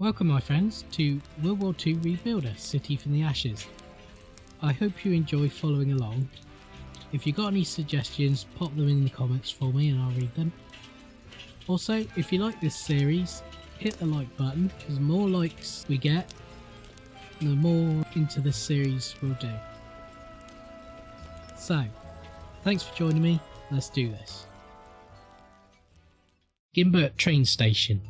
Welcome my friends to WW2 Rebuilder, City from the Ashes. I hope you enjoy following along. If you got any suggestions, pop them in the comments for me and I'll read them. Also, if you like this series, hit the like button, because the more likes we get, the more into this series we'll do. So, thanks for joining me, let's do this. Gimbert Train Station.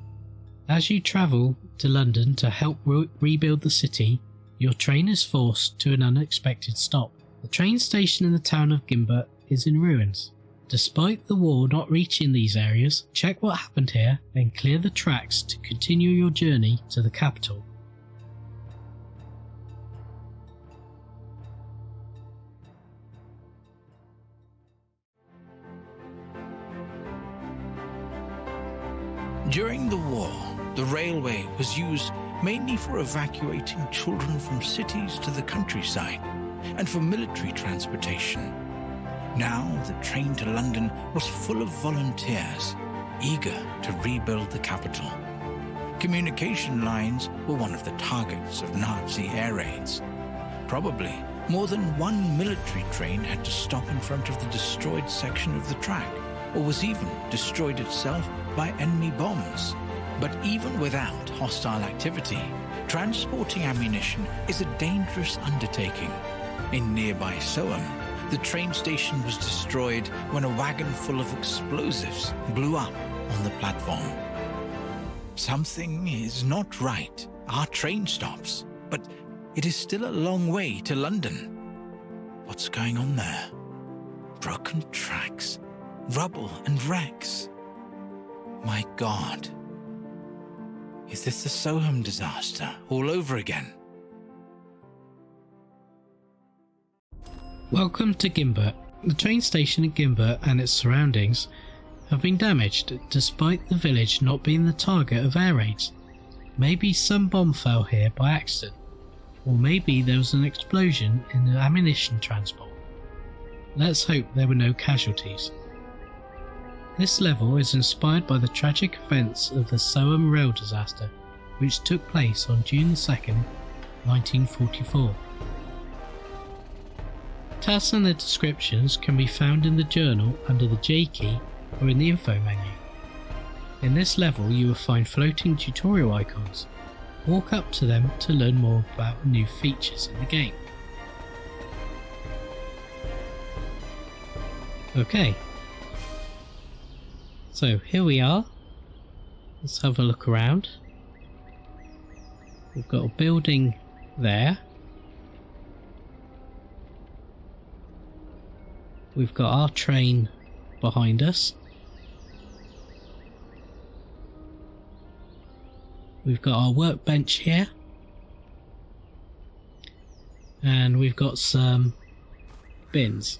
As you travel to London to help rebuild the city, your train is forced to an unexpected stop. The train station in the town of Gimbert is in ruins. Despite the war not reaching these areas, check what happened here, then clear the tracks to continue your journey to the capital. During the war, the railway was used mainly for evacuating children from cities to the countryside and for military transportation. Now the train to London was full of volunteers, eager to rebuild the capital. Communication lines were one of the targets of Nazi air raids. Probably more than one military train had to stop in front of the destroyed section of the track, or was even destroyed itself by enemy bombs. But even without hostile activity, transporting ammunition is a dangerous undertaking. In nearby Soham, the train station was destroyed when a wagon full of explosives blew up on the platform. Something is not right. Our train stops, but it is still a long way to London. What's going on there? Broken tracks, rubble and wrecks. My God. Is this the Soham disaster all over again? Welcome to Gimbert. The train station at Gimbert and its surroundings have been damaged despite the village not being the target of air raids. Maybe some bomb fell here by accident, or maybe there was an explosion in the ammunition transport. Let's hope there were no casualties. This level is inspired by the tragic events of the Soham rail disaster, which took place on June 2nd, 1944. Tasks and their descriptions can be found in the journal under the J key or in the info menu. In this level you will find floating tutorial icons. Walk up to them to learn more about new features in the game. Okay. So here we are. Let's have a look around. We've got a building there. We've got our train behind us. We've got our workbench here. And we've got some bins.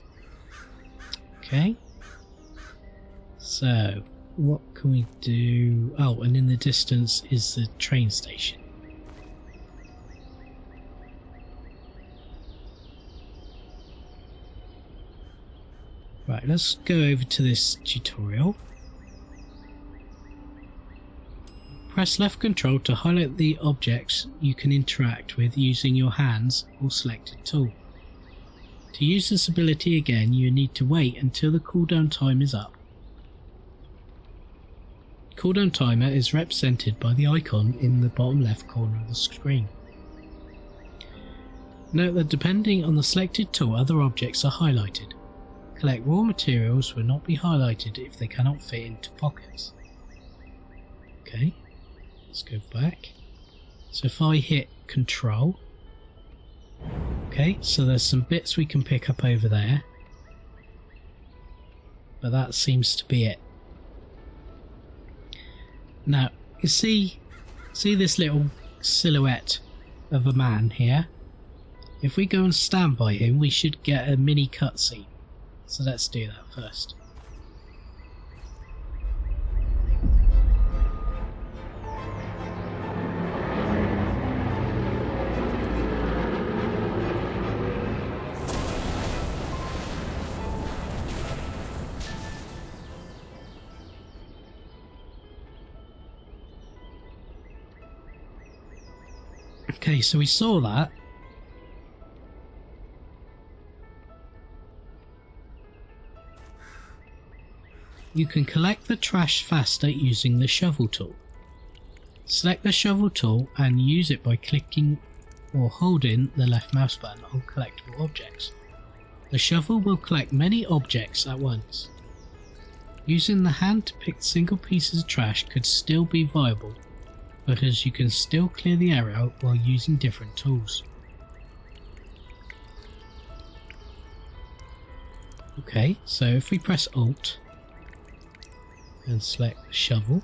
Okay. So, what can we do? Oh, and in the distance is the train station. Right, let's go over to this tutorial. Press left control to highlight the objects you can interact with using your hands or selected tool. To use this ability again, you need to wait until the cooldown time is up. Cooldown timer is represented by the icon in the bottom left corner of the screen. Note that depending on the selected tool, other objects are highlighted. Collect raw materials will not be highlighted if they cannot fit into pockets. Okay, let's go back. So if I hit control, okay, so there's some bits we can pick up over there, but that seems to be it. Now, you see this little silhouette of a man here? If we go and stand by him, we should get a mini cutscene. So let's do that first. Okay, so we saw that. You can collect the trash faster using the shovel tool. Select the shovel tool and use it by clicking or holding the left mouse button on collectible objects. The shovel will collect many objects at once. Using the hand to pick single pieces of trash could still be viable, because you can still clear the area while using different tools. Okay, so if we press Alt and select the shovel,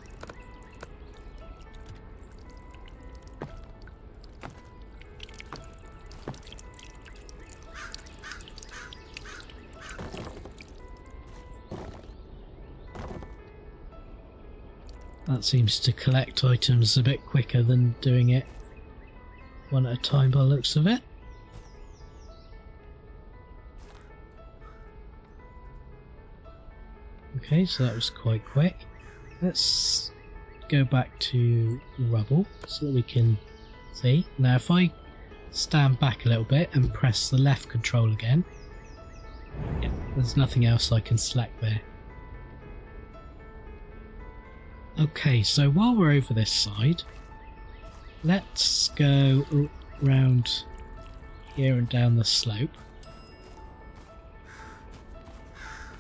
that seems to collect items a bit quicker than doing it one at a time by the looks of it. Okay, so that was quite quick. Let's go back to rubble so that we can see. Now if I stand back a little bit and press the left control again, yeah, there's nothing else I can select there. Okay, so while we're over this side, let's go around here and down the slope,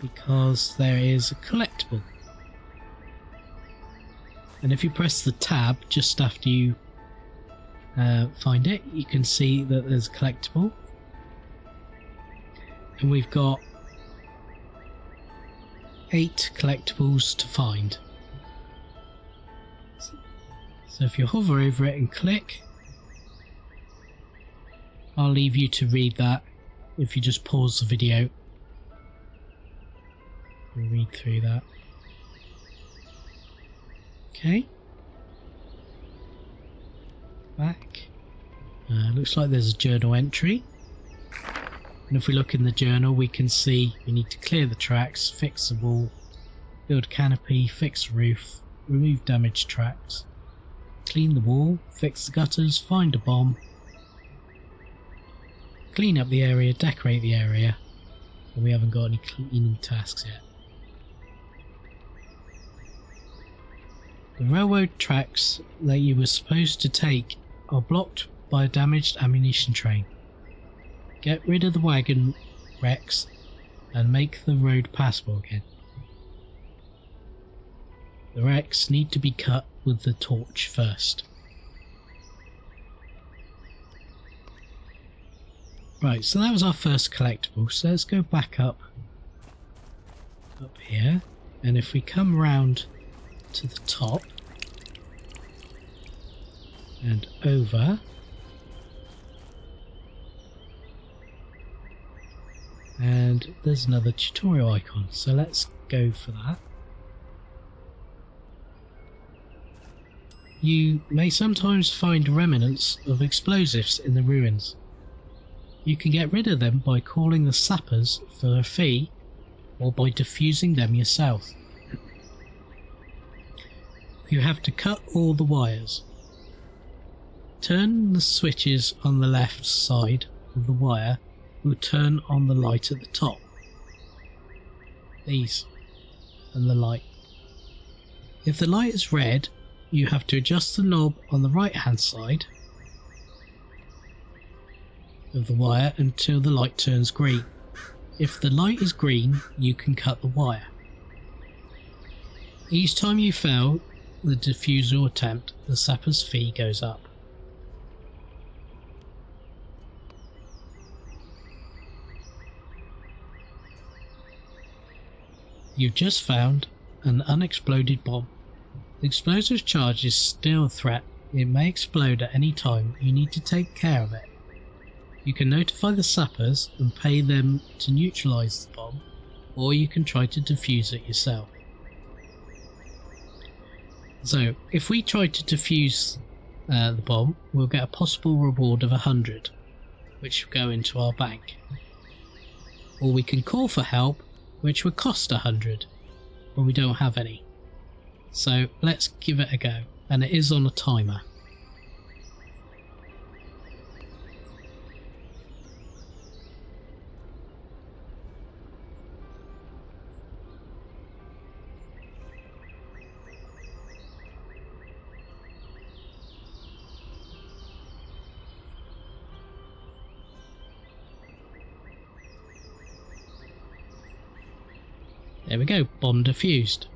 because there is a collectible. And if you press the tab just after you find it, you can see that there's a collectible. And we've got 8 collectibles to find. So if you hover over it and click, I'll leave you to read that if you just pause the video and read through that. Okay. Back. Looks like there's a journal entry. And if we look in the journal, we can see we need to clear the tracks, fix the wall, build canopy, fix the roof, remove damaged tracks, clean the wall, fix the gutters, find a bomb, clean up the area, decorate the area. And we haven't got any cleaning tasks yet. The railroad tracks that you were supposed to take are blocked by a damaged ammunition train. Get rid of the wagon wrecks and make the road passable again. The wrecks need to be cut with the torch first. Right, so that was our first collectible, so let's go back up here, and if we come round to the top and over, and there's another tutorial icon, so let's go for that. You may sometimes find remnants of explosives in the ruins. You can get rid of them by calling the sappers for a fee or by defusing them yourself. You have to cut all the wires. Turn the switches on the left side of the wire will turn on the light at the top. These and the light. If the light is red, you have to adjust the knob on the right hand side of the wire until the light turns green. If the light is green, you can cut the wire. Each time you fail the defusal attempt, the sapper's fee goes up. You've just found an unexploded bomb. The explosive charge is still a threat. It may explode at any time. You need to take care of it. You can notify the sappers and pay them to neutralise the bomb, or you can try to defuse it yourself. So, if we try to defuse the bomb, we'll get a possible reward of 100, which will go into our bank. Or we can call for help, which would cost 100, but we don't have any. So let's give it a go, and it is on a timer. There we go, bomb defused.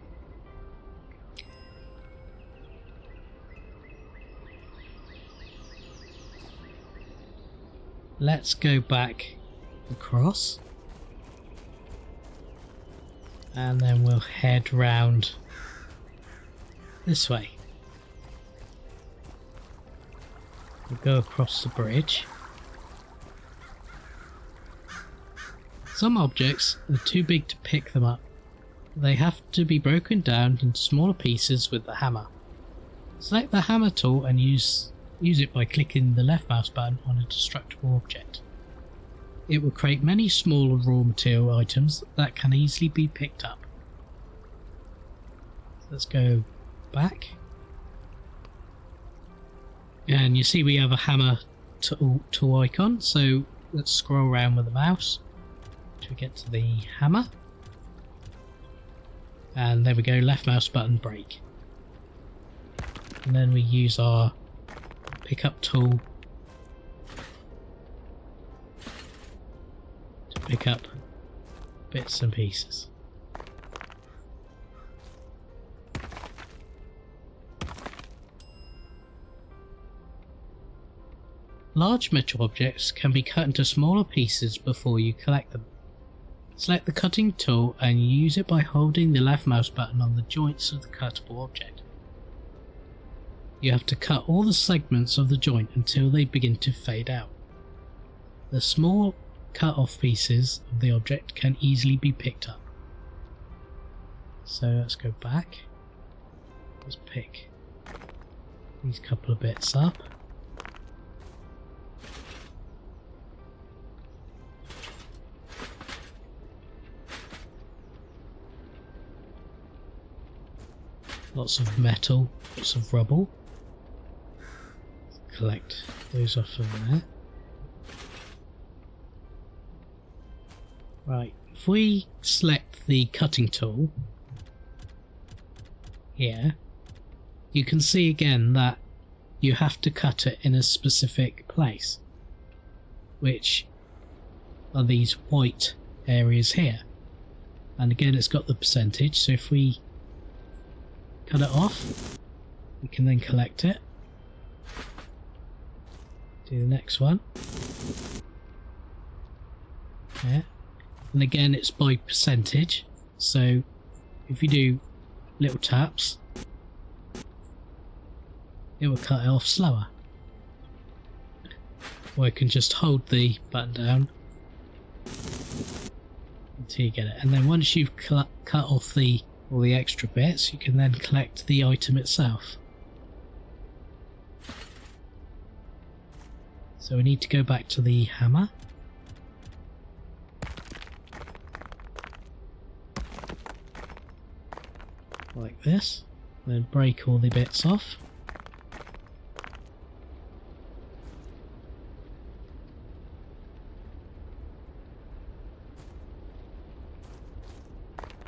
Let's go back across. And then we'll head round this way. We'll go across the bridge. Some objects are too big to pick them up. They have to be broken down into smaller pieces with the hammer. Select the hammer tool and use it by clicking the left mouse button on a destructible object. It will create many small raw material items that can easily be picked up. Let's go back. And you see we have a hammer tool icon, so let's scroll around with the mouse to get to the hammer. And there we go, left mouse button break. And then we use our pickup tool to pick up bits and pieces. Large metal objects can be cut into smaller pieces before you collect them. Select the cutting tool and use it by holding the left mouse button on the joints of the cuttable object. You have to cut all the segments of the joint until they begin to fade out. The small cut off pieces of the object can easily be picked up. So let's go back. Let's pick these couple of bits up. Lots of metal, lots of rubble. Collect those off of there. Right, if we select the cutting tool here, you can see again that you have to cut it in a specific place, which are these white areas here. And again, it's got the percentage, so if we cut it off, we can then collect it. Do the next one. Yeah. And again, it's by percentage, so if you do little taps, it will cut it off slower. Or you can just hold the button down until you get it. And then once you've cut off all the extra bits, you can then collect the item itself. So we need to go back to the hammer. Like this. Then break all the bits off.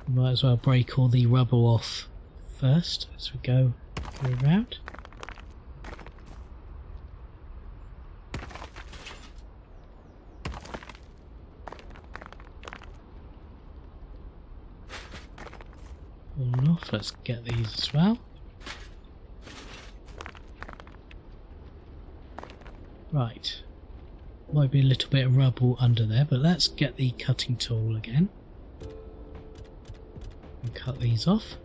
Might as well break all the rubble off first as we go around. All off, let's get these as well. Right, might be a little bit of rubble under there, but let's get the cutting tool again. And cut these off.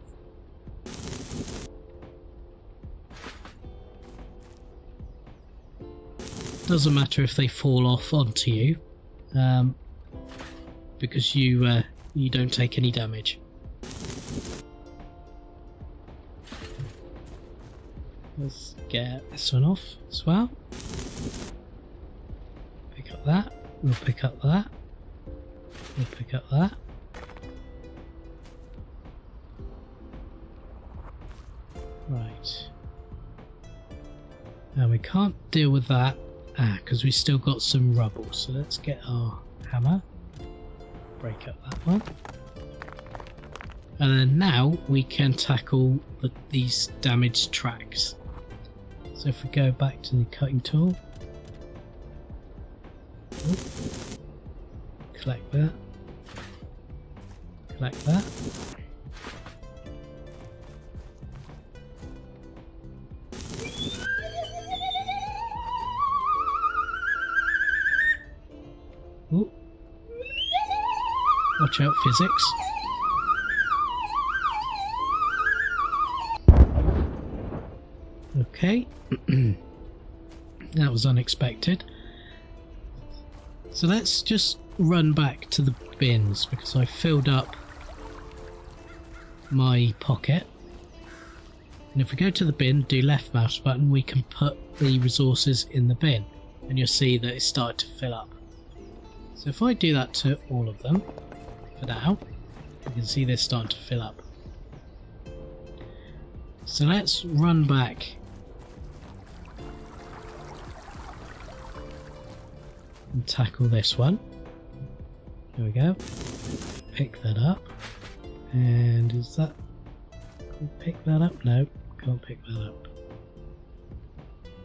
Doesn't matter if they fall off onto you, because you don't take any damage. Let's get this one off as well. Pick up that. We'll pick up that. We'll pick up that. Right. Now we can't deal with that because we still got some rubble. So let's get our hammer. Break up that one. And then now we can tackle these damaged tracks. So if we go back to the cutting tool. Collect that. collect that. Ooh. Watch out, physics. Okay. That was unexpected. So let's just run back to the bins because I filled up my pocket. And if we go to the bin, do left mouse button, we can put the resources in the bin. And you'll see that it's started to fill up. So if I do that to all of them, for now, you can see they're starting to fill up. So let's run back and tackle this one. There we go. Pick that up. And is that... Can I pick that up? No, can't pick that up.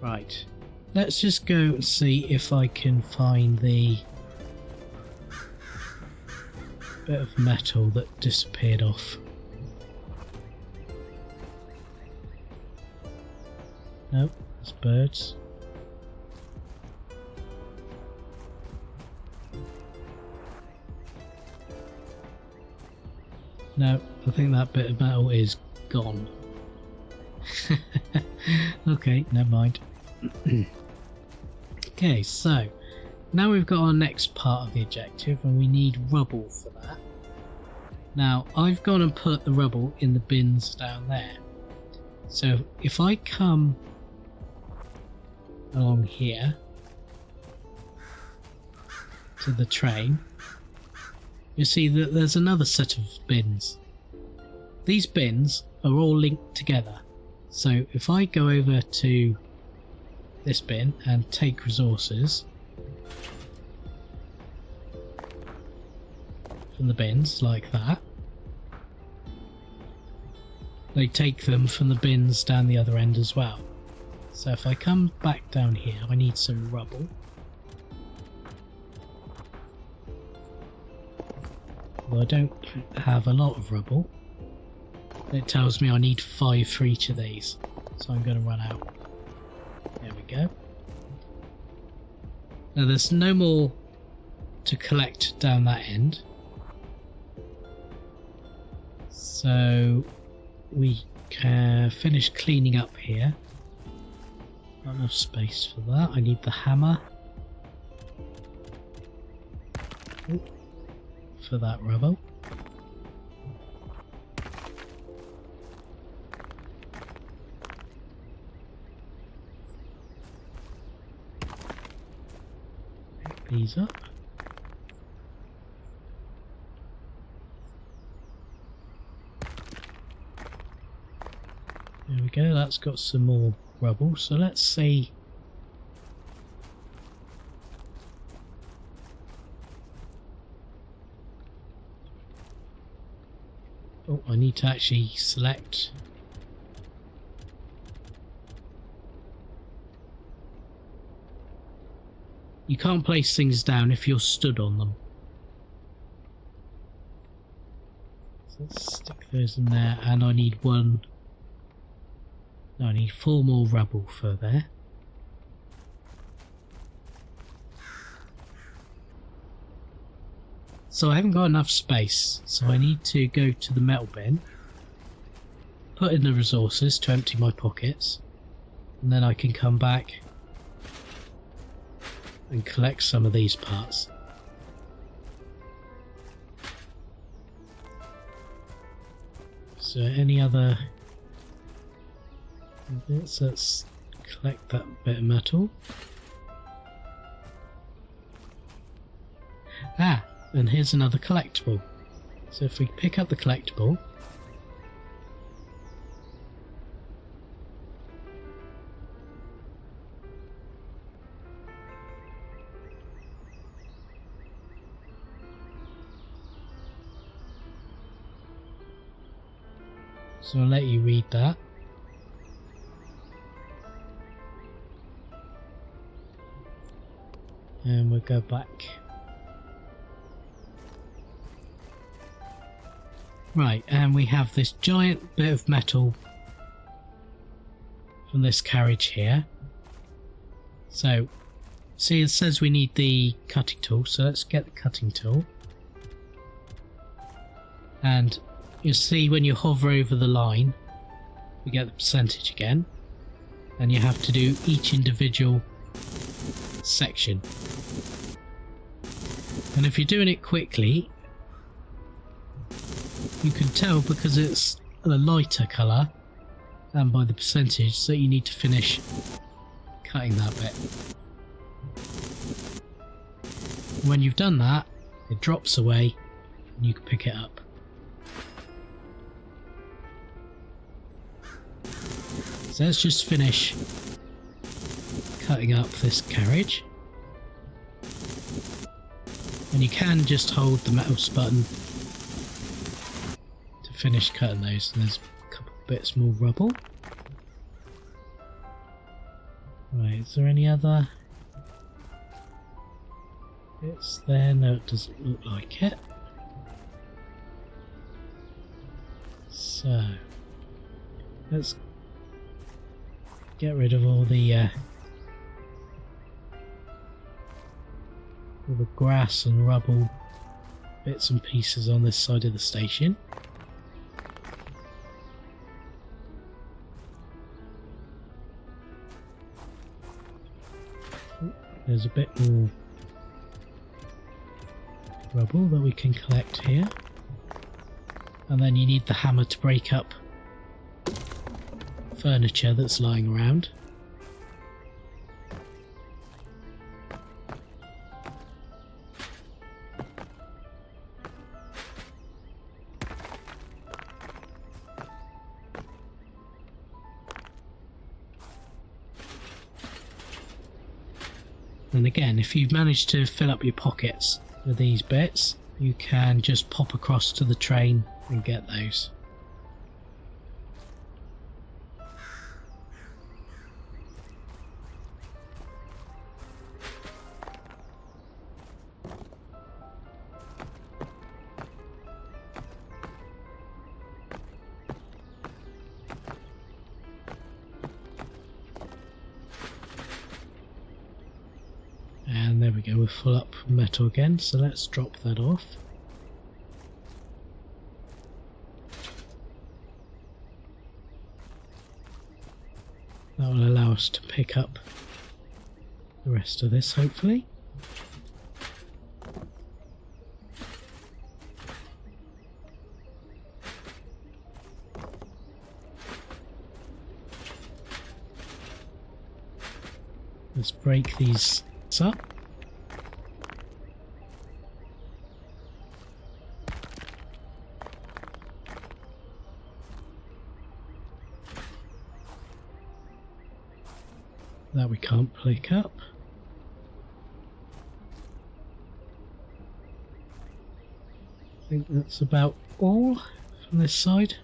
Right. Let's just go and see if I can find the bit of metal that disappeared off. Nope, there's birds. No, I think that bit of metal is gone. Okay, never mind. Okay, so now we've got our next part of the objective and we need rubble for that. Now, I've gone and put the rubble in the bins down there. So if I come along here to the train, you see that there's another set of bins. These bins are all linked together. So if I go over to this bin and take resources from the bins like that, they take them from the bins down the other end as well. So if I come back down here, I need some rubble. Well, I don't have a lot of rubble. It tells me I need 5 for each of these, so I'm going to run out. There we go. Now there's no more to collect down that end, so we can finish cleaning up here. Not enough space for that. I need the hammer. Ooh. For that rubble. Pick these up. There we go, that's got some more rubble, so let's see. Oh, I need to actually select. You can't place things down if you're stood on them. So let's stick those in there, and I need one. No, I need 4 more rubble for there. So I haven't got enough space, so I need to go to the metal bin, put in the resources to empty my pockets, and then I can come back and collect some of these parts. So any other bits? Let's collect that bit of metal. Ah! And here's another collectible. So if we pick up the collectible, so I'll let you read that. And we'll go back. Right, and we have this giant bit of metal from this carriage here. So, see, it says we need the cutting tool, so let's get the cutting tool. And you'll see when you hover over the line, we get the percentage again. And you have to do each individual section. And if you're doing it quickly, you can tell because it's a lighter colour and by the percentage that you need to finish cutting that bit. When you've done that, it drops away and you can pick it up. So let's just finish cutting up this carriage. And you can just hold the mouse button to finish cutting those. And there's a couple of bits more rubble. Right, is there any other bits there? No, it doesn't look like it. So, let's get rid of all the grass and rubble bits and pieces on this side of the station. There's a bit more rubble that we can collect here. And then you need the hammer to break up furniture that's lying around. And again, if you've managed to fill up your pockets with these bits, you can just pop across to the train and get those. And there we go, we're full up metal again, so let's drop that off. That will allow us to pick up the rest of this, hopefully. Let's break these up. That we can't pick up. I think that's about all from this side.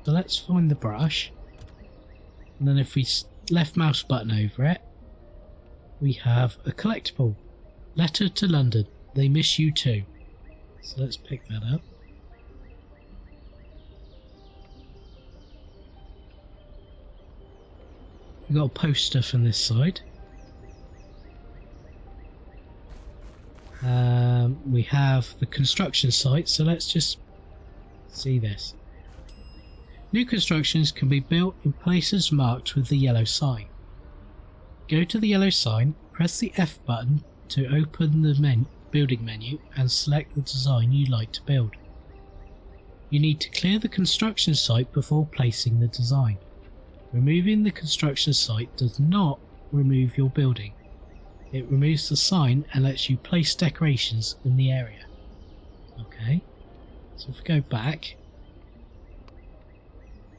So let's find the brush, and then if we left mouse button over it, we have a collectible. Letter to London, they miss you too. So let's pick that up. We've got a poster from this side. We have the construction site, so let's just see this. New constructions can be built in places marked with the yellow sign. Go to the yellow sign, press the F button to open the building menu and select the design you like to build. You need to clear the construction site before placing the design. Removing the construction site does not remove your building. It removes the sign and lets you place decorations in the area. Okay, so if we go back,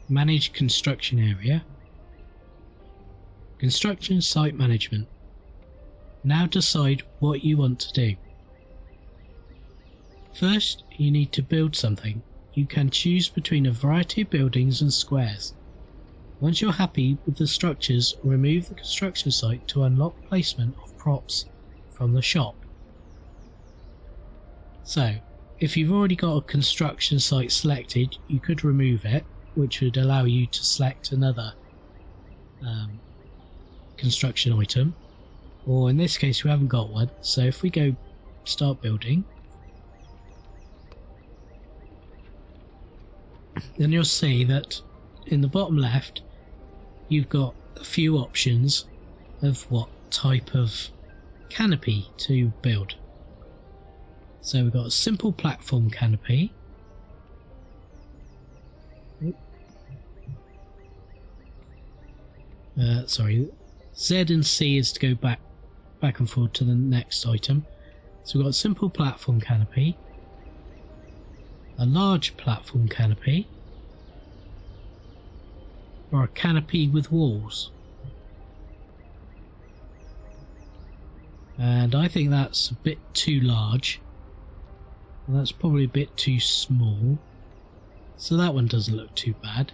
manage construction area, construction site management. Now decide what you want to do. First, you need to build something. You can choose between a variety of buildings and squares. Once you're happy with the structures, remove the construction site to unlock placement of props from the shop. So, if you've already got a construction site selected, you could remove it, which would allow you to select another construction item. Or in this case we haven't got one, so if we go start building, then you'll see that in the bottom left you've got a few options of what type of canopy to build. So we've got a simple platform canopy, sorry, Z and C is to go back and forward to the next item. So we've got a simple platform canopy, a large platform canopy, or a canopy with walls. And I think that's a bit too large, and that's probably a bit too small, so that one doesn't look too bad.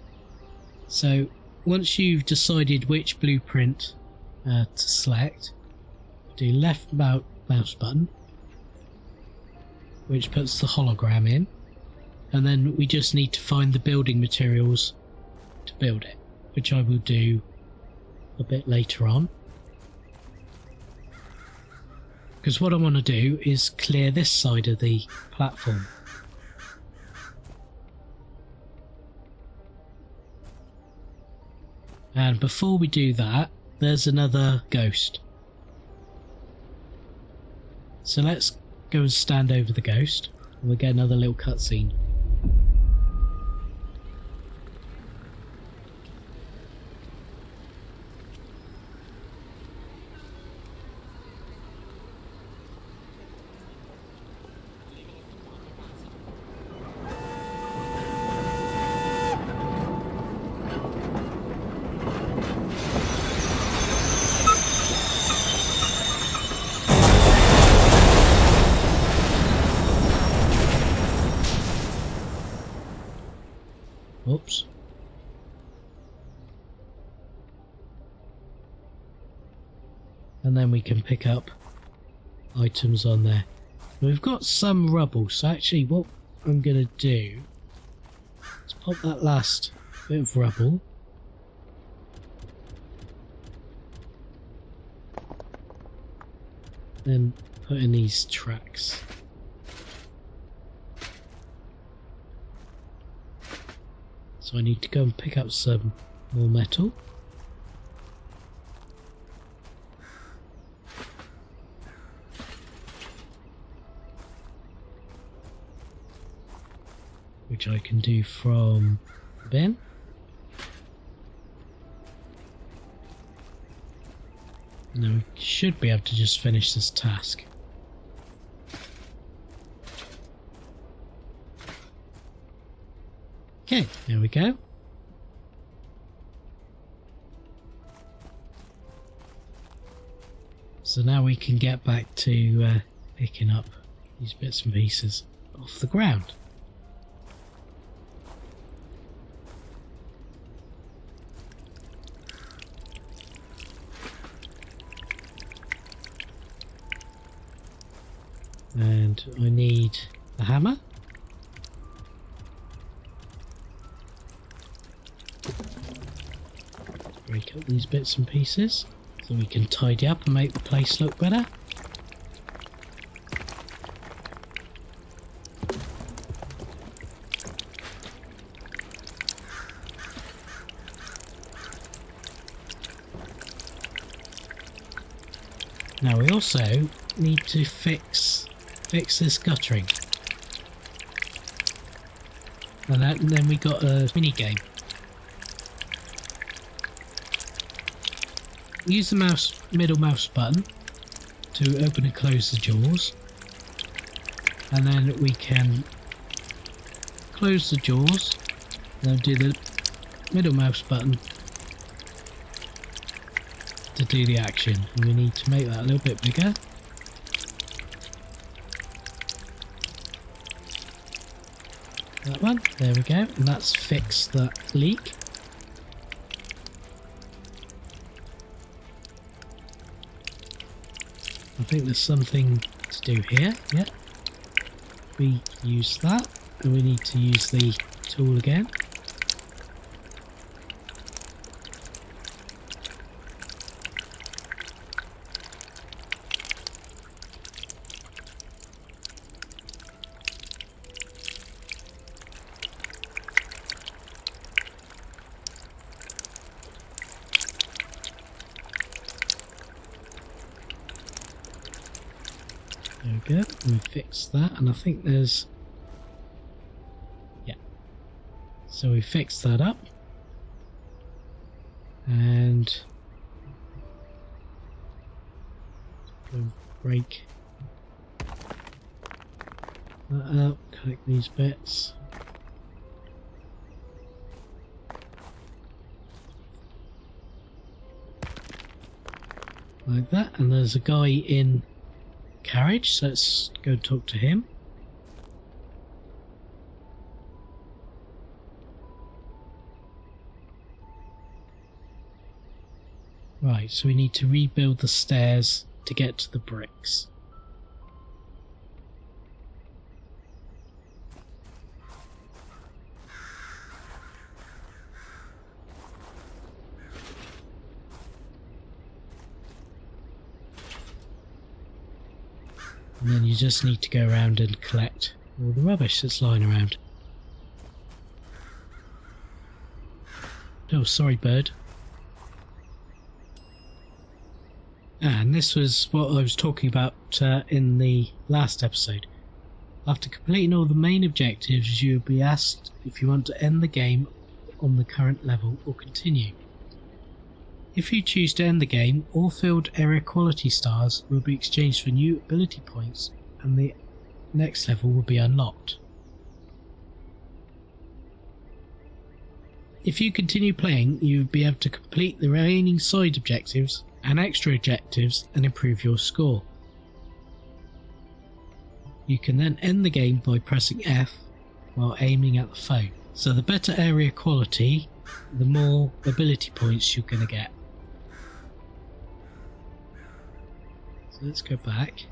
So once you've decided which blueprint to select, do left mouse button, which puts the hologram in, and then we just need to find the building materials to build it, which I will do a bit later on. Because what I want to do is clear this side of the platform. And before we do that, there's another ghost. So let's go and stand over the ghost, and we'll get another little cutscene. Oops. And then we can pick up items on there. We've got some rubble, so actually what I'm going to do is pop that last bit of rubble. Then put in these tracks. So I need to go and pick up some more metal. Which I can do from the bin. Now we should be able to just finish this task. Okay, there we go. So now we can get back to picking up these bits and pieces off the ground. And I need a hammer. Break up these bits and pieces so we can tidy up and make the place look better. Now we also need to fix this guttering, and then we got a mini game. Use the middle mouse button to open and close the jaws, and then we can close the jaws, then do the middle mouse button to do the action. And we need to make that a little bit bigger. That one, there we go, and that's fixed that leak. think there's something to do here. Yeah. We use that, and we need to use the tool again. There we go, we fixed that, and I think there's... yeah. So we fixed that up. And... go break that up, collect these bits. Like that, and there's a guy in carriage, so let's go talk to him. Right, so we need to rebuild the stairs to get to the bricks. And then you just need to go around and collect all the rubbish that's lying around. Oh, sorry, bird. And this was what I was talking about in the last episode. After completing all the main objectives, you will be asked if you want to end the game on the current level or continue. If you choose to end the game, all field area quality stars will be exchanged for new ability points and the next level will be unlocked. If you continue playing, you will be able to complete the remaining side objectives and extra objectives and improve your score. You can then end the game by pressing F while aiming at the foe. So the better area quality, the more ability points you're going to get. So let's go back.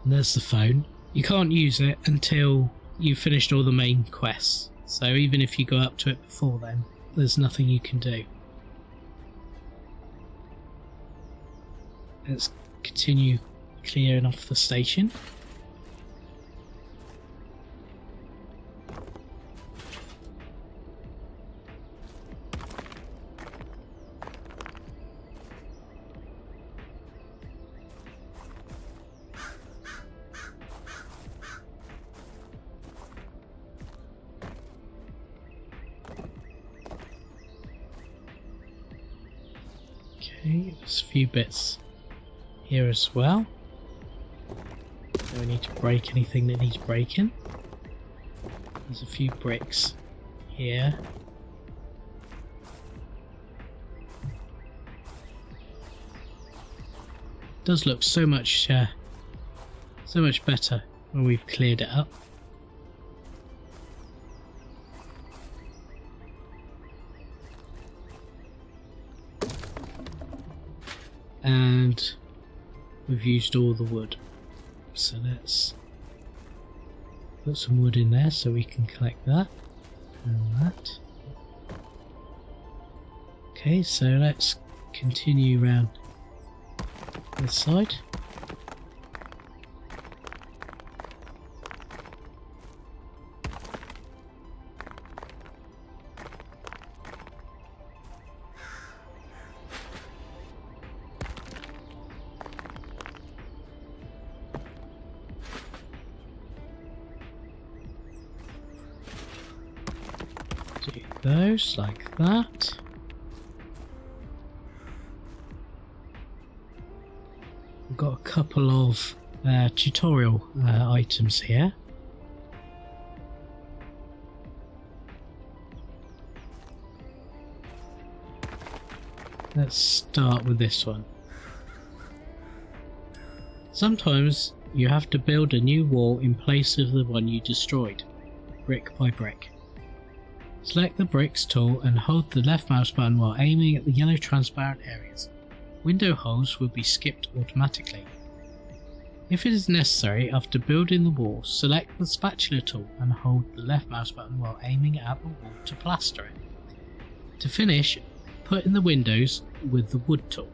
And there's the phone. You can't use it until you've finished all the main quests. So even if you go up to it before then, there's nothing you can do. Let's continue clearing off the station. Okay, there's a few bits here as well. So we need to break anything that needs breaking. There's a few bricks here. It does look so much better when we've cleared it up. And we've used all the wood, so let's put some wood in there so we can collect that and that. Okay, so let's continue around this side. Do those like that. We've got a couple of tutorial items here. Let's start with this one. Sometimes you have to build a new wall in place of the one you destroyed, brick by brick. Select the bricks tool and hold the left mouse button while aiming at the yellow transparent areas. window holes will be skipped automatically. If it is necessary, after building the wall, select the spatula tool and hold the left mouse button while aiming at the wall to plaster it. To finish, put in the windows with the wood tool.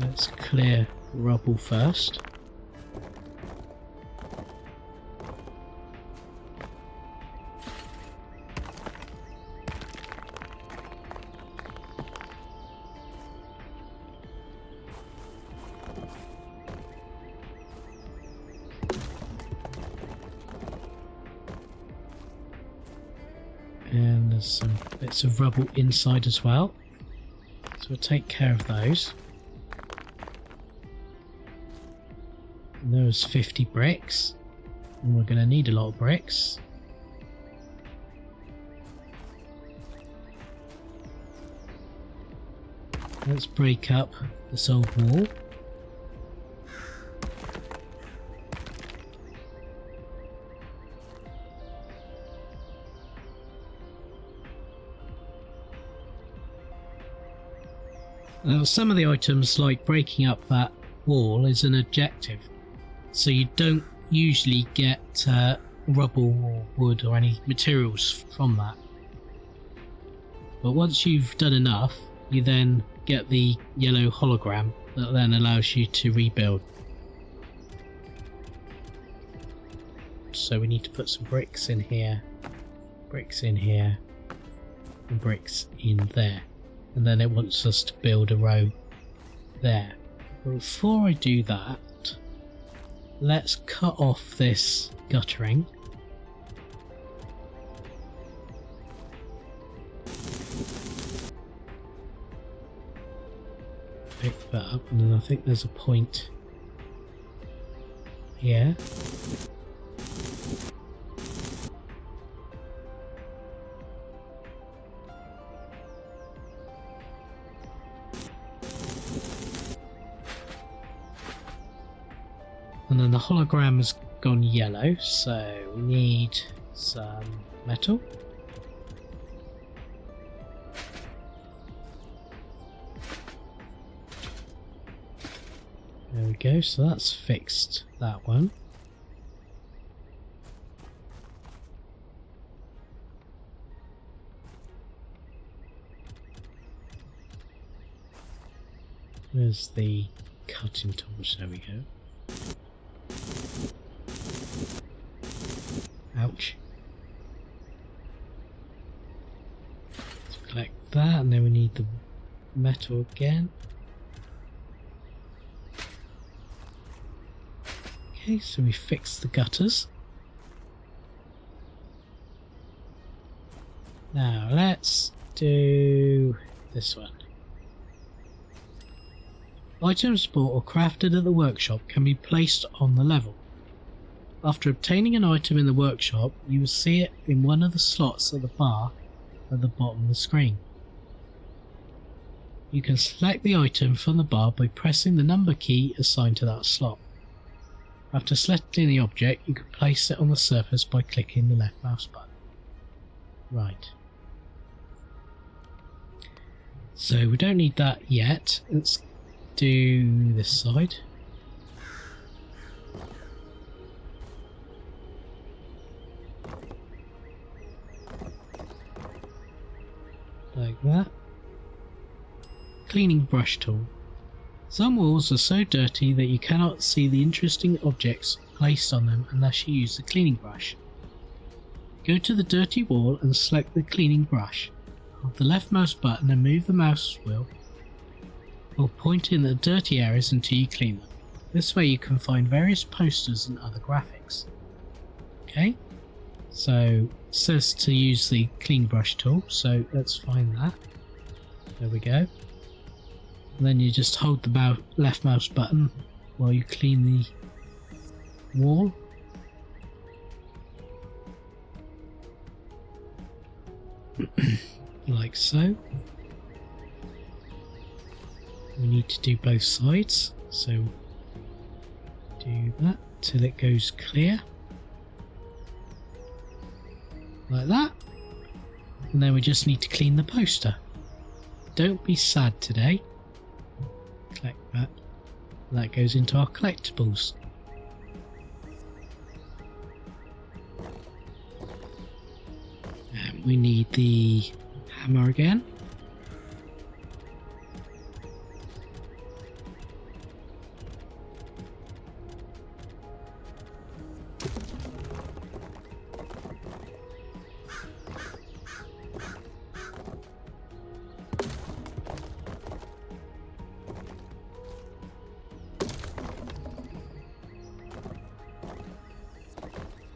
Let's clear rubble first. And there's some bits of rubble inside as well, so we'll take care of those. And there's 50 bricks, and we're going to need a lot of bricks. Let's break up this old wall. Now, some of the items, like breaking up that wall, is an objective, so you don't usually get rubble or wood or any materials from that. But once you've done enough, you then get the yellow hologram that then allows you to rebuild. So we need to put some bricks in here, and bricks in there. And then it wants us to build a row there. But before I do that, let's cut off this guttering. Pick that up, and then I think there's a point here. And then the hologram has gone yellow, so we need some metal. There we go, so that's fixed that one. Where's the cutting tools? There we go. Ouch. Let's collect that, and then we need the metal again. Okay, so we fixed the gutters. Now let's do this one. Items bought or crafted at the workshop can be placed on the level. After obtaining an item in the workshop, you will see it in one of the slots at the bar at the bottom of the screen. You can select the item from the bar by pressing the number key assigned to that slot. After selecting the object, you can place it on the surface by clicking the left mouse button. Right. So we don't need that yet. Let's do this side. Like that. Cleaning brush tool. Some walls are so dirty that you cannot see the interesting objects placed on them unless you use the cleaning brush. Go to the dirty wall and select the cleaning brush. Hold the left mouse button and move the mouse wheel or point in the dirty areas until you clean them. This way you can find various posters and other graphics. Okay, so it says to use the clean brush tool, so let's find that. There we go. And then you just hold the left mouse button while you clean the wall. Like so. We need to do both sides, so do that till it goes clear. like that. And then we just need to clean the poster. Don't be sad today. Collect that. That goes into our collectibles. And we need the hammer again.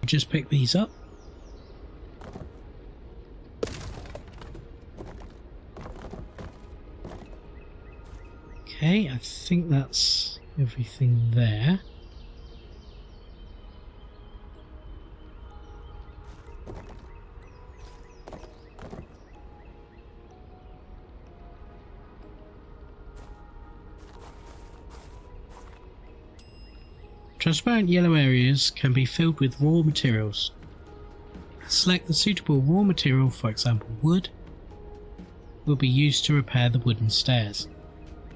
Just pick these up. Okay, I think that's everything there. Transparent yellow areas can be filled with raw materials. Select the suitable raw material, for example wood, will be used to repair the wooden stairs.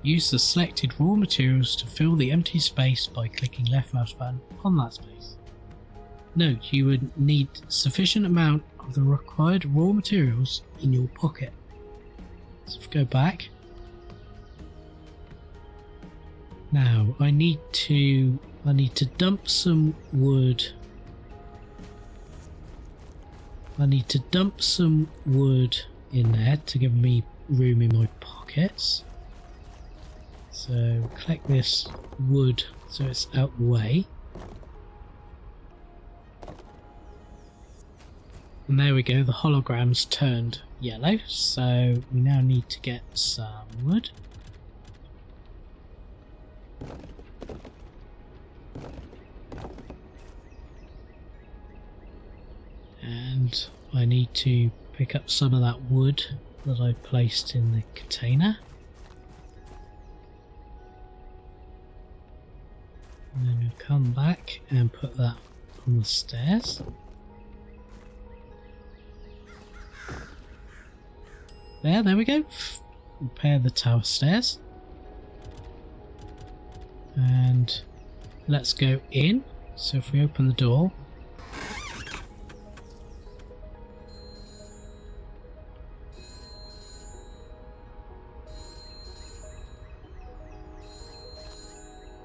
Use the selected raw materials to fill the empty space by clicking left mouse button on that space. Note you would need sufficient amount of the required raw materials in your pocket. So if we go back. Now I need to dump some wood. I need to dump some wood in there to give me room in my pockets. So collect this wood so it's out the way. And there we go, the hologram's turned yellow, so we now need to get some wood. And I need to pick up some of that wood that I placed in the container. And then we'll come back and put that on the stairs. There we go. Repair the tower stairs. And let's go in. So if we open the door,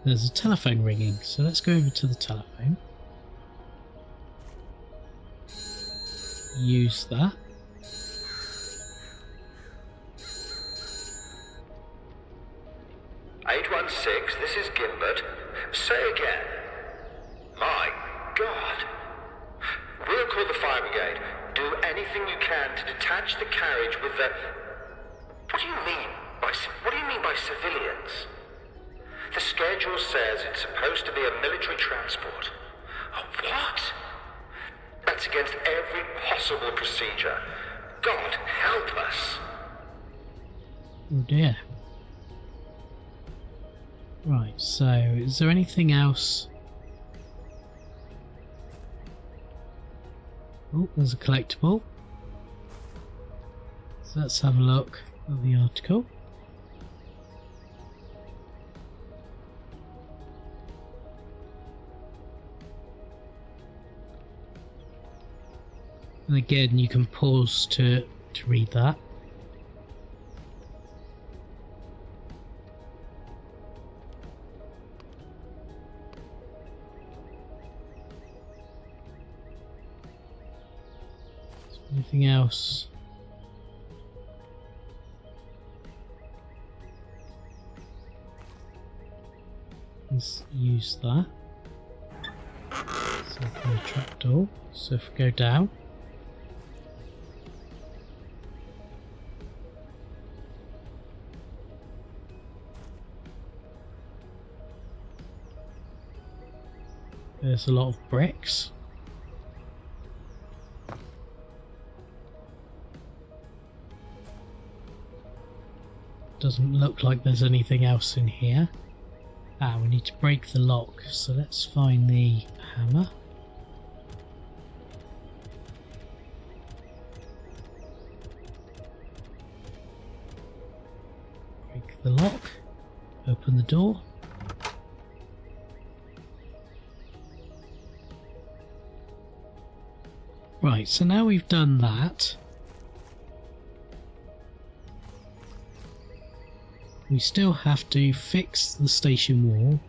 there's a telephone ringing, so let's go over to the telephone. Use that. This is Gimbert. Say again. My God. We'll call the fire brigade. Do anything you can to detach the carriage with the... What do you mean by civilians? The schedule says it's supposed to be a military transport. A what? That's against every possible procedure. God help us. Oh dear. Right, so is there anything else? Oh, there's a collectible. So let's have a look at the article. And again, you can pause to read that. Anything else? Let's use that. So kind of trapdoor. So if we go down, there's a lot of bricks. Doesn't look like there's anything else in here. Ah, we need to break the lock, so let's find the hammer. Pick the lock, open the door. Right, so now we've done that, we still have to fix the station wall,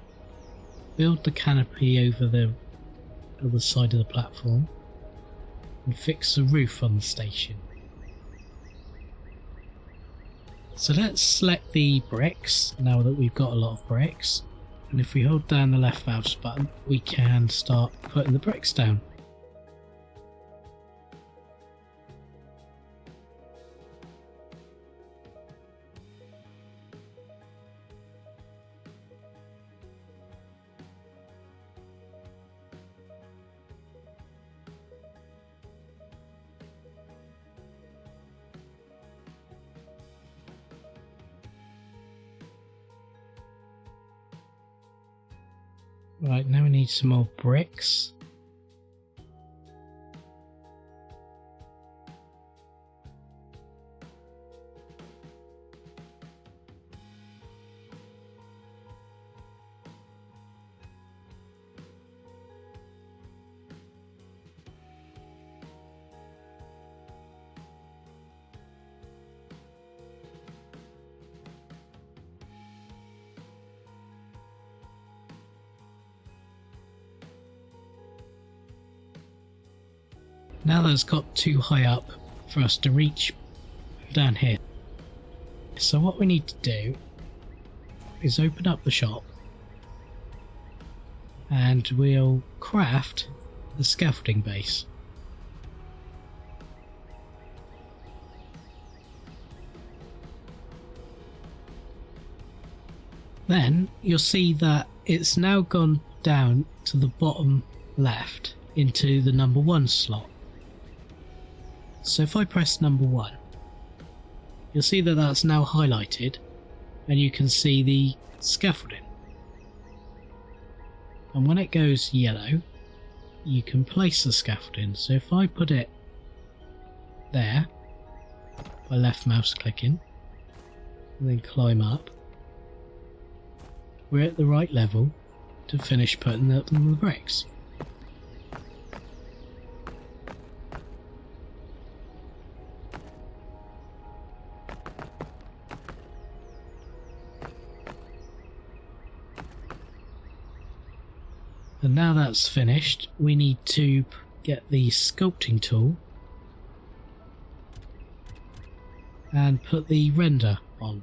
build the canopy over the other side of the platform, and fix the roof on the station. So let's select the bricks now that we've got a lot of bricks, and if we hold down the left mouse button we can start putting the bricks down. Right, now we need some more bricks. Now that's got too high up for us to reach down here. So what we need to do is open up the shop and we'll craft the scaffolding base. Then you'll see that it's now gone down to the bottom left into the number 1 slot. So if I press number 1, you'll see that that's now highlighted and you can see the scaffolding. And when it goes yellow, you can place the scaffolding. So if I put it there by left mouse clicking and then climb up, we're at the right level to finish putting the bricks. And now that's finished, we need to get the sculpting tool and put the render on.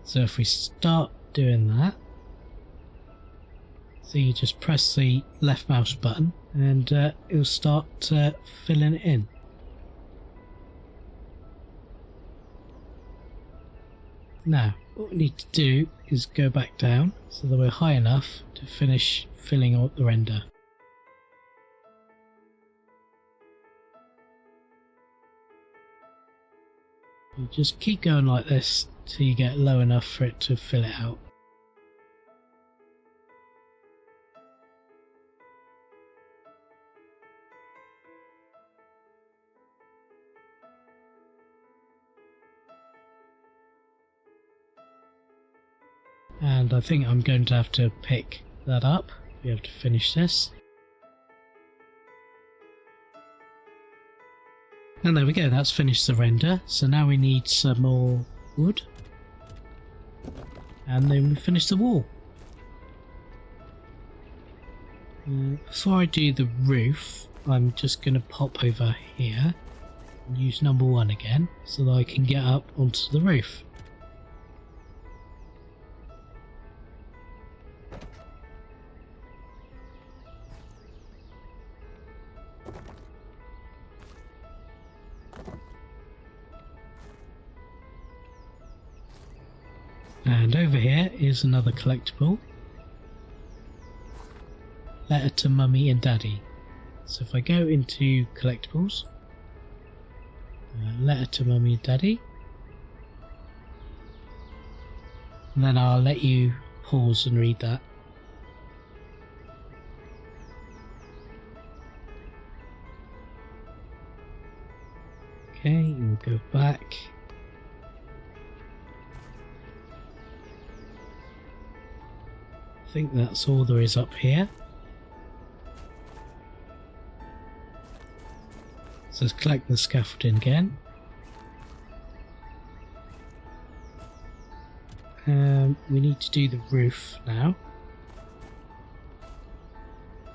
So if we start doing that, so you just press the left mouse button and it'll start filling it in. Now what we need to do is go back down so that we're high enough to finish filling out the render. You just keep going like this till you get low enough for it to fill it out. And I think I'm going to have to pick that up to be able to finish this. And there we go, that's finished the render. So now we need some more wood. And then we finish the wall. Before I do the roof, I'm just going to pop over here and use number 1 again so that I can get up onto the roof. And over here is another collectible. Letter to Mummy and Daddy. So if I go into collectibles, letter to Mummy and Daddy, and then I'll let you pause and read that. Okay, we'll go back. think that's all there is up here. So let's collect the scaffolding again. We need to do the roof now.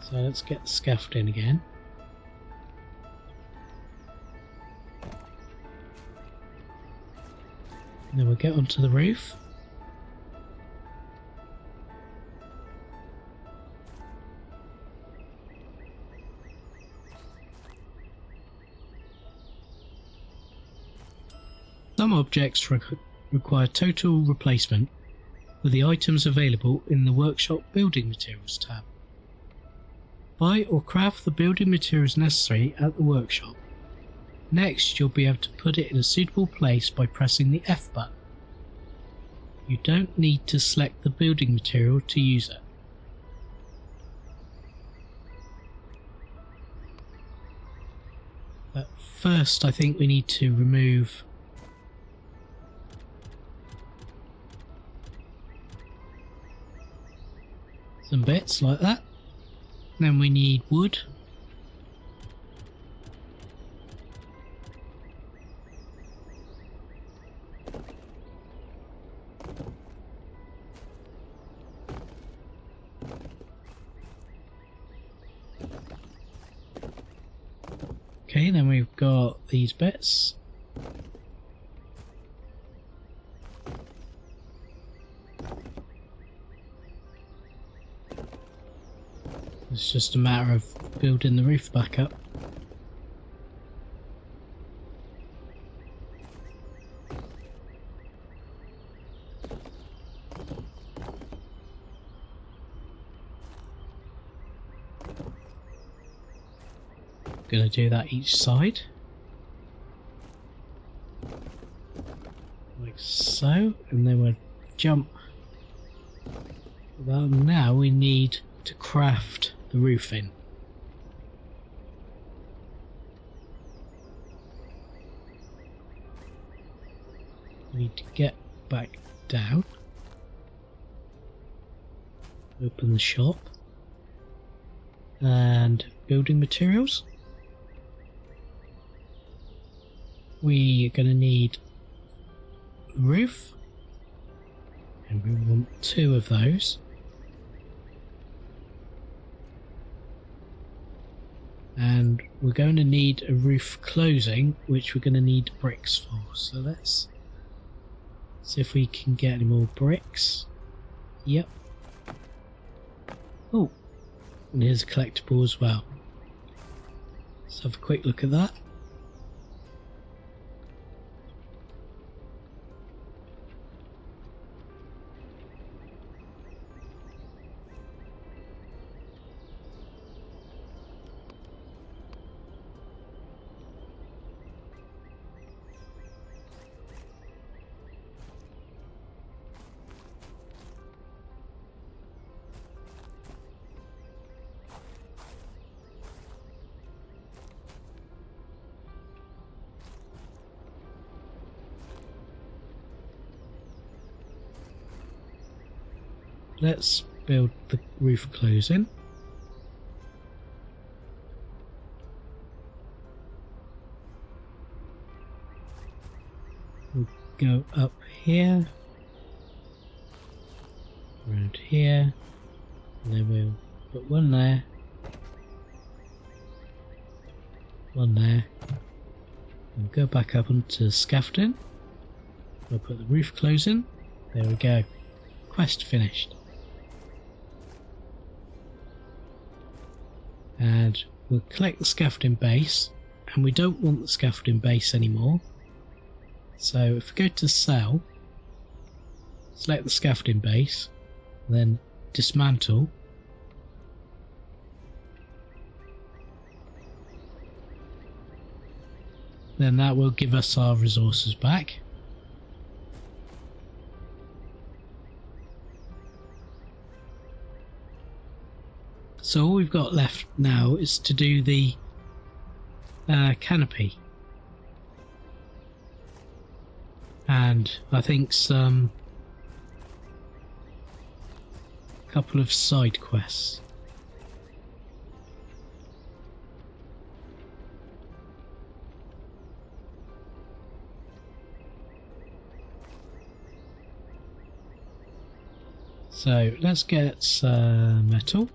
So let's get the scaffolding again. And then we'll get onto the roof. Some objects require total replacement with the items available in the Workshop Building Materials tab. Buy or craft the building materials necessary at the workshop. Next, you'll be able to put it in a suitable place by pressing the F button. You don't need to select the building material to use it. But first, I think we need to remove some bits like that. Then we need wood. Okay, then we've got these bits. It's just a matter of building the roof back up. Gonna do that each side. Like so, and then we'll jump. Well, now we need to craft the roof in. We need to get back down. Open the shop. And building materials. We are going to need a roof. And we want 2 of those. And we're going to need a roof closing, which we're going to need bricks for. So let's see if we can get any more bricks. Yep. Oh, and here's a collectible as well. Let's have a quick look at that. Let's build the roof closing. We'll go up here, around here, and then we'll put one there, one there, and go back up onto the scaffolding. We'll put the roof closing. There we go. Quest finished. And we'll collect the scaffolding base, and we don't want the scaffolding base anymore. So if we go to sell, select the scaffolding base, then dismantle. Then that will give us our resources back. So all we've got left now is to do the canopy. And I think some a couple of side quests. So let's get metal.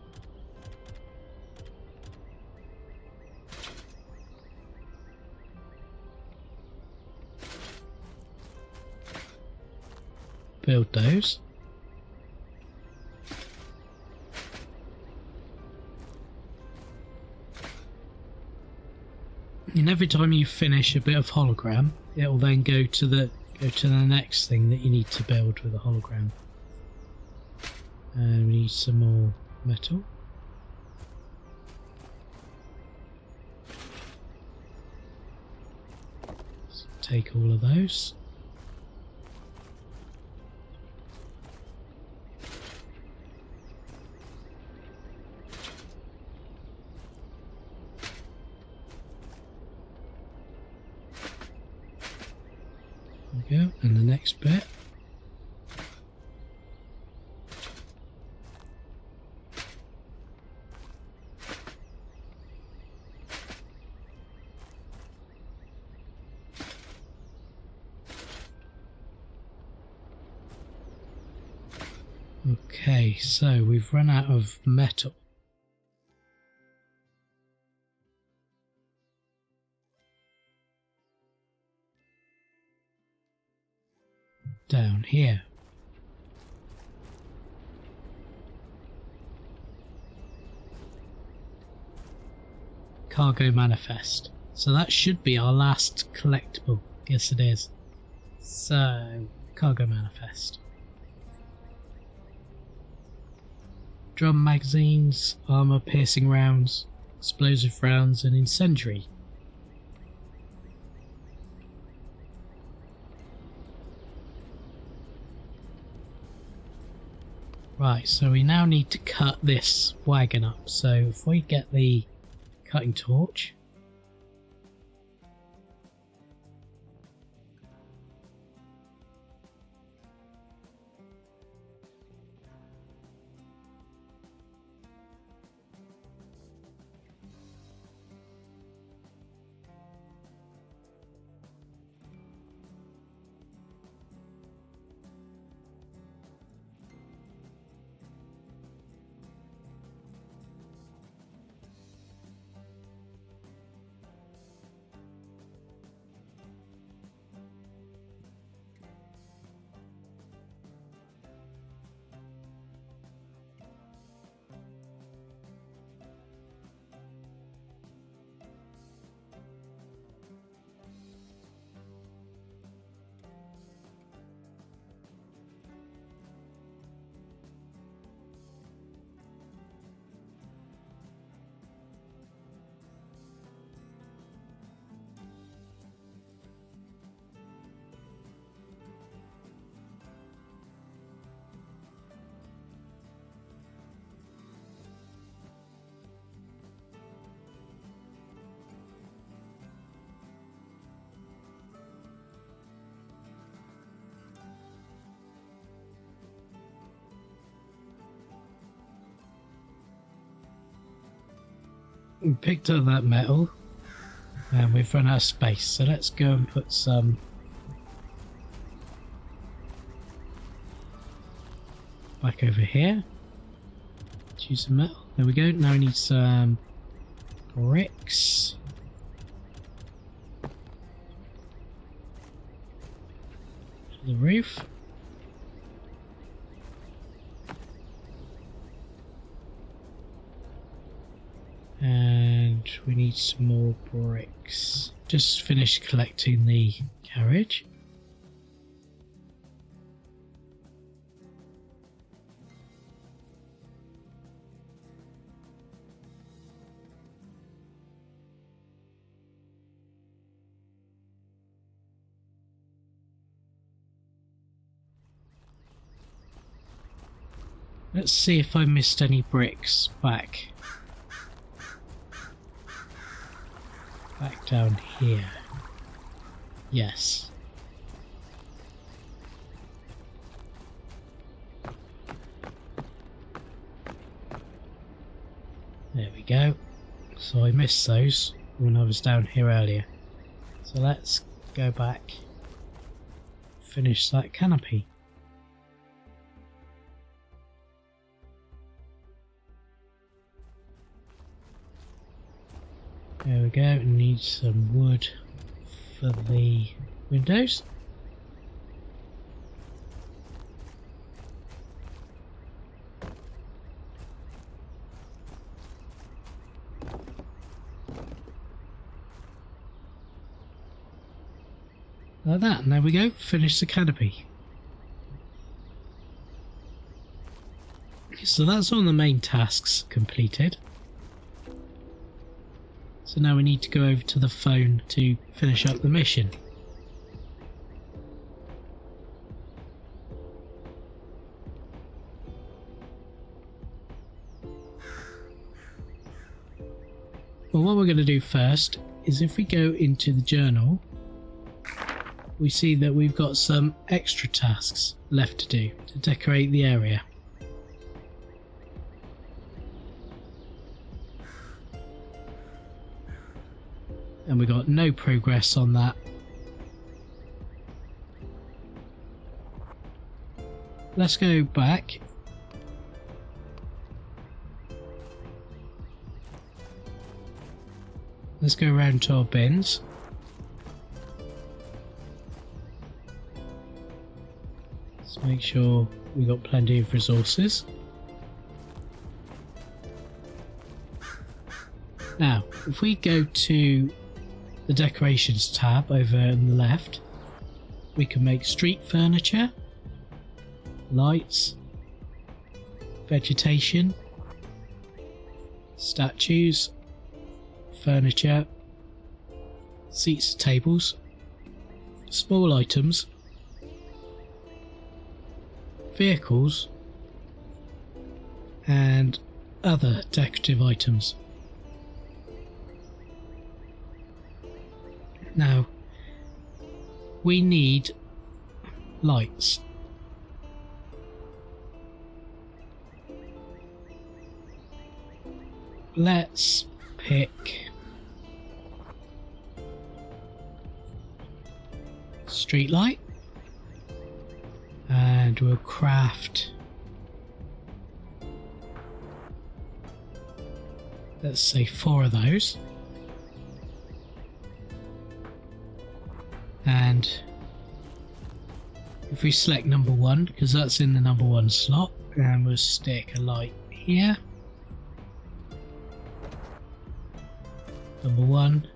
Build those. And every time you finish a bit of hologram, it will then go to the next thing that you need to build with a hologram. And we need some more metal. So take all of those. There we go, and the next bit. Okay, so we've run out of metal. Down here. Cargo manifest. So that should be our last collectible. Yes, it is. So, cargo manifest. Drum magazines, armor piercing rounds, explosive rounds, and incendiary. Right, so we now need to cut this wagon up. So if we get the cutting torch. We picked up that metal and we've run out of space, so let's go and put some back over here. Choose some metal. There we go. Now we need some bricks. For the roof. And we need some more bricks. Just finished collecting the carriage. Let's see if I missed any bricks back down here. Yes. we go. So I missed those when I was down here earlier. So let's go back, finish that canopy. There we go, need some wood for the windows. Like that, and there we go, finish the canopy. So that's all the main tasks completed. So now we need to go over to the phone to finish up the mission. Well, what we're going to do first is if we go into the journal, we see that we've got some extra tasks left to do to decorate the area. And we got no progress on that. Let's go back. Let's go around to our bins. Let's make sure we got plenty of resources. Now, if we go to the decorations tab over on the left, we can make street furniture, lights, vegetation, statues, furniture, seats and tables, small items, vehicles, and other decorative items. Now, we need lights. Let's pick street light, and we'll craft, let's say 4 of those. And if we select number 1, because that's in the number 1 slot, and we'll stick a light here. Number 1.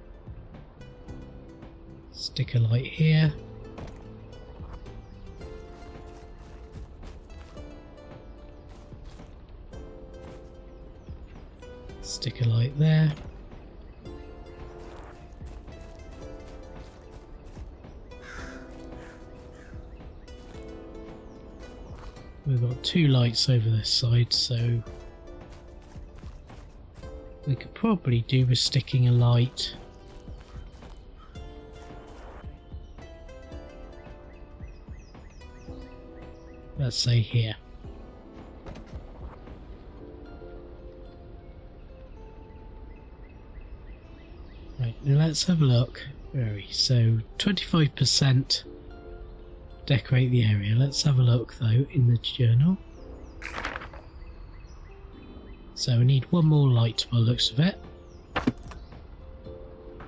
Stick a light here. Stick a light there. We've got 2 lights over this side, so we could probably do with sticking a light let's say here. Right, now let's have a look. Where are we? So 25% decorate the area. Let's have a look though in the journal. So we need 1 more light by the looks of it.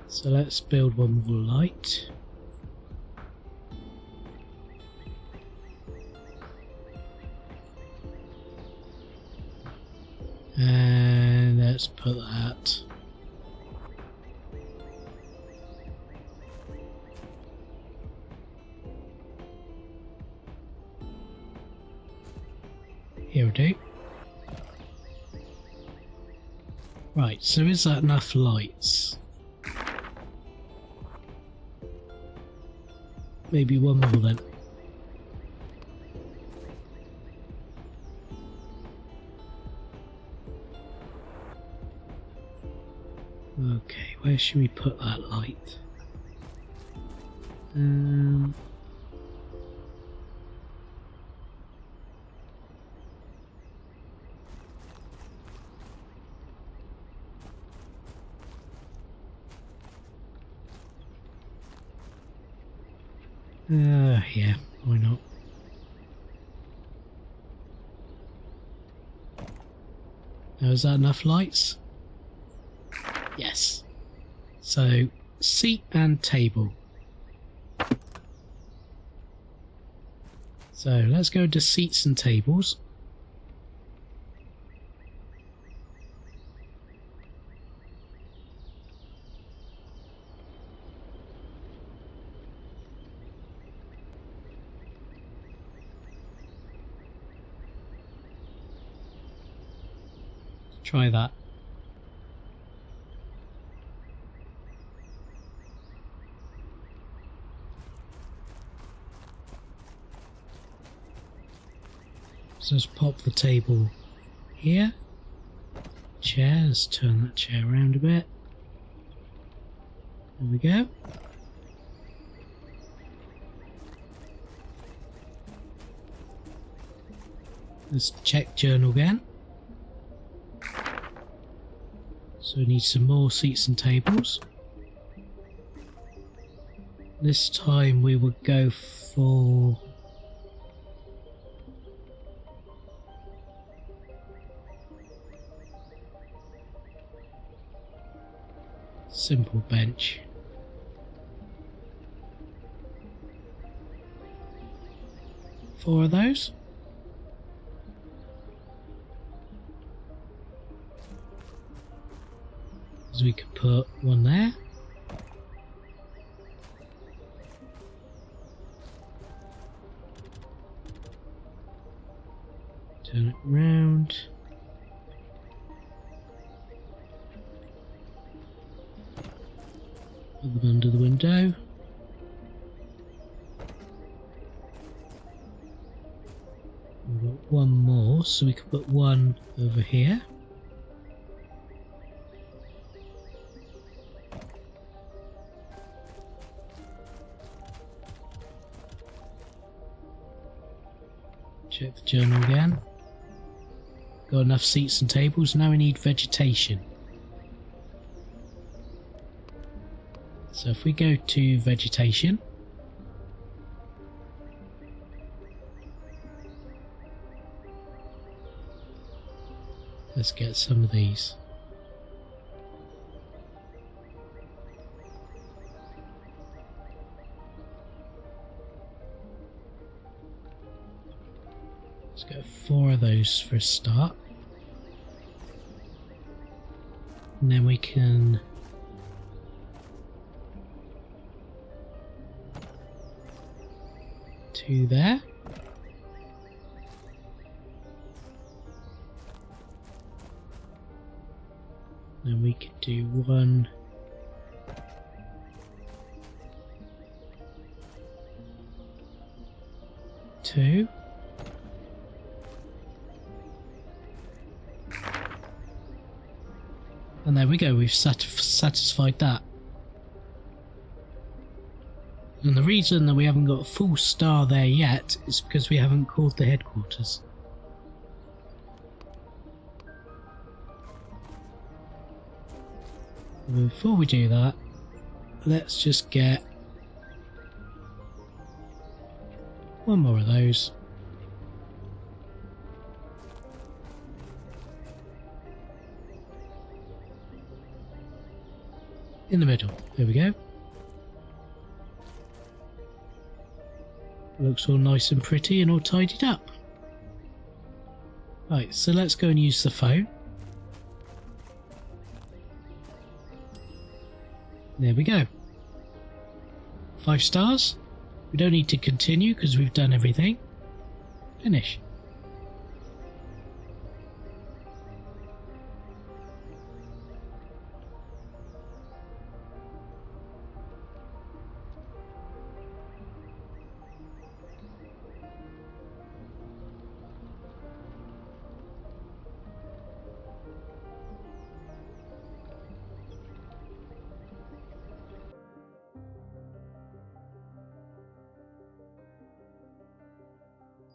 So let's build 1 more light. And let's put that here we do. Right, so is that enough lights? Maybe 1 more then. Okay, where should we put that light? Yeah, why not? Now, is that enough lights? Yes. So, seat and table. So, let's go to seats and tables. Try that. So let's pop the table here. Chair, let's turn that chair around a bit. There we go. Let's check journal again. So we need some more seats and tables. This time we would go for simple bench. Four of those. So we could put one there. Turn it round. Put them under the window. We've got one more, so we could put one over here. Check the journal again. Got enough seats and tables, now we need vegetation. So if we go to vegetation, let's get some of these. Let's get 4 of those for a start. And then we can two there. Then we could do 1, 2. And there we go, we've satisfied that. And the reason that we haven't got a full star there yet is because we haven't called the headquarters. Before we do that, let's just get one more of those. In the middle, there we go. Looks all nice and pretty and all tidied up. Right, so let's go and use the phone. There we go. 5 stars. We don't need to continue because we've done everything. Finish.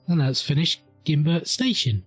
And that's finished Gimbert Station.